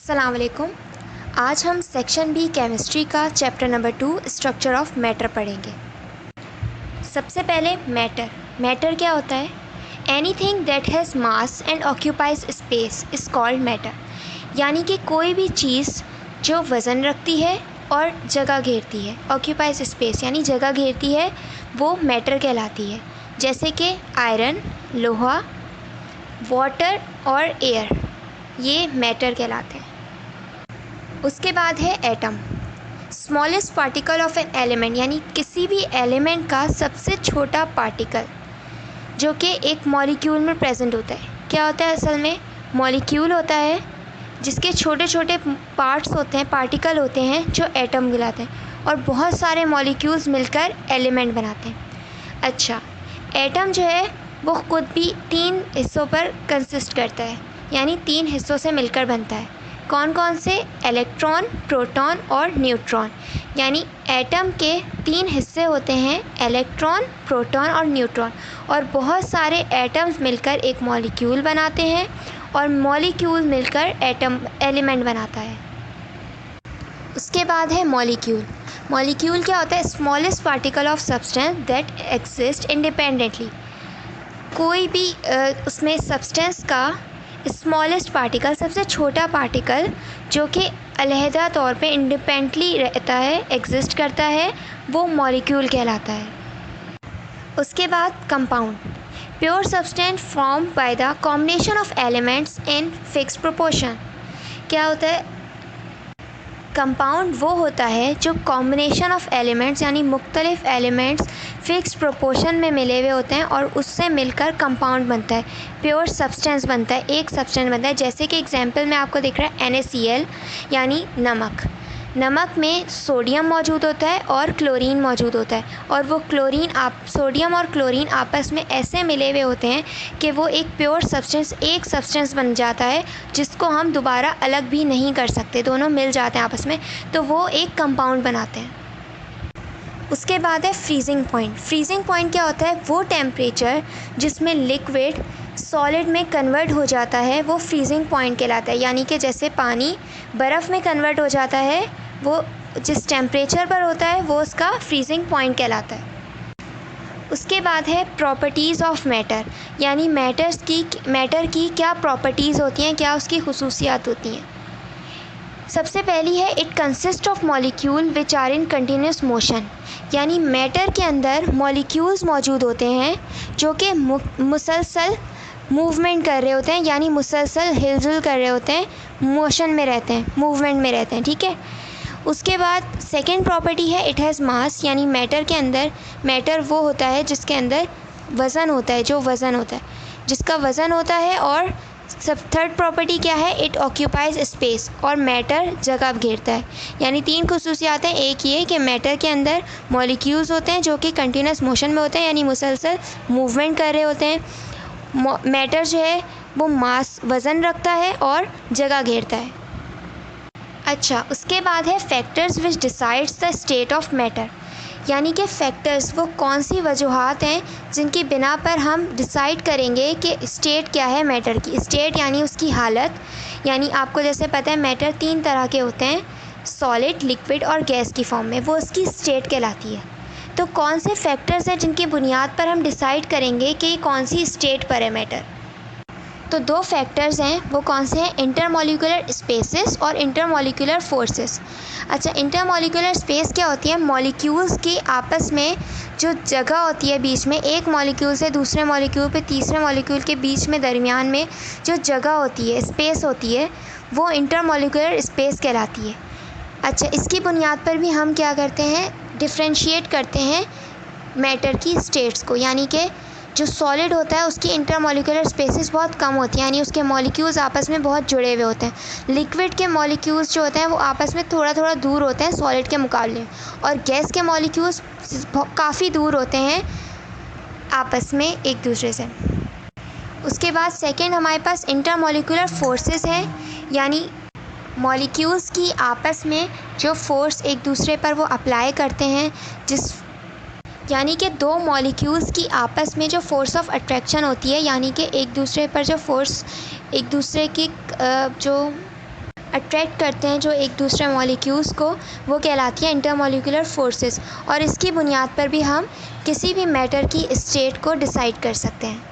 अस्सलाम वालेकुम। आज हम सेक्शन बी केमिस्ट्री का chapter number 2 structure of matter पढ़ेंगे। सबसे पहले मैटर क्या होता है? Anything that has mass and occupies space is called matter. यानी कि कोई भी चीज़ जो वज़न रखती है और जगह घेरती है, ऑक्यूपाइज स्पेस यानी जगह घेरती है, वो मैटर कहलाती है। जैसे कि आयरन, लोहा, वाटर और एयर, ये मैटर कहलाते हैं। उसके बाद है atom, smallest particle of an element, यानी किसी भी एलिमेंट का सबसे छोटा पार्टिकल जो कि एक मॉलिक्यूल में प्रेजेंट होता है। क्या होता है असल में? मॉलिक्यूल होता है जिसके छोटे छोटे पार्ट्स होते हैं, पार्टिकल होते हैं जो एटम कहलाते हैं, और बहुत सारे मॉलिक्यूल्स मिलकर एलिमेंट बनाते हैं। अच्छा, एटम जो है वो खुद भी 3 हिस्सों पर कंसिस्ट करता है, यानी 3 हिस्सों से मिलकर बनता है। कौन कौन से? इलेक्ट्रॉन, प्रोटॉन और न्यूट्रॉन। यानी एटम के 3 हिस्से होते हैं, इलेक्ट्रॉन, प्रोटॉन और न्यूट्रॉन, और बहुत सारे एटम्स मिलकर एक मॉलिक्यूल बनाते हैं और मॉलिक्यूल मिलकर एलिमेंट बनाता है। उसके बाद है मॉलिक्यूल। मॉलिक्यूल क्या होता है? Smallest particle of substance that exist independently. कोई भी उसमें सब्सटेंस का स्मॉलेस्ट पार्टिकल, सबसे छोटा पार्टिकल जो कि अलहदा तौर पे इंडिपेंडेंटली रहता है, एग्जिस्ट करता है, वो मॉलिक्यूल कहलाता है। उसके बाद compound, pure substance form by the combination of elements in fixed proportion. क्या होता है? कंपाउंड वो होता है जो कॉम्बिनेशन ऑफ एलिमेंट्स यानी मुख्तलिफ एलिमेंट्स फिक्स्ड प्रोपोर्शन में मिले हुए होते हैं और उससे मिलकर कंपाउंड बनता है, प्योर सब्सटेंस बनता है, एक सब्सटेंस बनता है। जैसे कि एग्जांपल में आपको दिख रहा है NaCl यानी नमक। नमक में सोडियम मौजूद होता है और क्लोरीन मौजूद होता है, और वो सोडियम और क्लोरीन आपस में ऐसे मिले हुए होते हैं कि वो एक प्योर सब्सटेंस, एक सब्सटेंस बन जाता है जिसको हम दोबारा अलग भी नहीं कर सकते, दोनों मिल जाते हैं आपस में, तो वो एक कंपाउंड बनाते हैं। उसके बाद है फ्रीजिंग पॉइंट। फ्रीजिंग पॉइंट क्या होता है? वो टेम्परेचर जिसमें लिक्विड सॉलिड में कन्वर्ट हो जाता है, वो फ्रीजिंग पॉइंट कहलाता है। यानी कि जैसे पानी बर्फ़ में कन्वर्ट हो जाता है, वो जिस टेम्परेचर पर होता है वो उसका फ्रीजिंग पॉइंट कहलाता है। उसके बाद है प्रॉपर्टीज़ ऑफ मैटर, यानी मैटर की क्या प्रॉपर्टीज़ होती हैं, क्या उसकी खुसूसियात होती हैं। सबसे पहली है it consist of molecule which are in continuous motion. यानी मैटर के अंदर मॉलिक्यूल्स मौजूद होते हैं जो कि मुसलसल मूवमेंट कर रहे होते हैं, यानी मुसलसल हिलजुल कर रहे होते हैं, मोशन में रहते हैं, मूवमेंट में रहते हैं। ठीक है। उसके बाद सेकंड प्रॉपर्टी है इट हैज़ मास, यानी मैटर वो होता है जिसके अंदर वज़न होता है, जो वज़न होता है, जिसका वज़न होता है। और सब थर्ड प्रॉपर्टी क्या है? इट ऑक्यूपाइज स्पेस, और मैटर जगह घेरता है। यानी 3 खुसूसियात हैं। एक ये कि मैटर के अंदर मॉलिक्यूल्स होते हैं जो कि कंटिन्यूस मोशन में होते हैं, यानी मुसलसल मूवमेंट कर रहे होते हैं। मैटर जो है वो मास, वज़न रखता है और जगह घेरता है। अच्छा, उसके बाद है factors which decides the state of matter. यानी कि फैक्टर्स वो कौन सी वजूहात हैं जिनकी बिना पर हम डिसाइड करेंगे कि स्टेट क्या है मैटर की। स्टेट यानी उसकी हालत, यानी आपको जैसे पता है मैटर 3 तरह के होते हैं, सॉलिड, लिक्विड और गैस की फॉर्म में, वो उसकी स्टेट कहलाती है। तो कौन से फैक्टर्स हैं जिनकी बुनियाद पर हम डिसाइड करेंगे कि कौन सी स्टेट पर है मैटर? तो 2 फैक्टर्स हैं, वो कौन से हैं? इंटरमॉलिक्यूलर स्पेसेस और इंटरमॉलिक्यूलर फोर्सेस। अच्छा, इंटरमॉलिक्यूलर स्पेस क्या होती है? मॉलिक्यूल्स की आपस में जो जगह होती है बीच में, एक मॉलिक्यूल से दूसरे मॉलिक्यूल पे, तीसरे मॉलिक्यूल के बीच में, दरमियान में जो जगह होती है, स्पेस होती है, वो इंटरमॉलिक्यूलर स्पेस कहलाती है। अच्छा, इसकी बुनियाद पर भी हम क्या करते हैं? डिफ्रेंशिएट करते हैं मैटर की स्टेट्स को। यानी कि जो सॉलिड होता है उसकी इंटरमॉलिक्यूलर स्पेसेस बहुत कम होती हैं, यानी उसके मॉलिक्यूल्स आपस में बहुत जुड़े हुए होते हैं। लिक्विड के मॉलिक्यूल्स जो होते हैं वो आपस में थोड़ा थोड़ा दूर होते हैं सॉलिड के मुकाबले, और गैस के मॉलिक्यूल्स काफ़ी दूर होते हैं आपस में एक दूसरे से। उसके बाद सेकेंड हमारे पास इंटरमॉलिक्यूलर फोर्सेस हैं, यानी मॉलिक्यूल्स की आपस में जो फोर्स एक दूसरे पर वो अप्लाई करते हैं, यानी कि 2 मॉलिक्यूल्स की आपस में जो फोर्स ऑफ अट्रैक्शन होती है, यानी कि एक दूसरे पर जो फोर्स, एक दूसरे की जो अट्रैक्ट करते हैं जो एक दूसरे मॉलिक्यूल्स को, वो कहलाती है इंटरमॉलिक्यूलर फोर्सेस। और इसकी बुनियाद पर भी हम किसी भी मैटर की स्टेट को डिसाइड कर सकते हैं।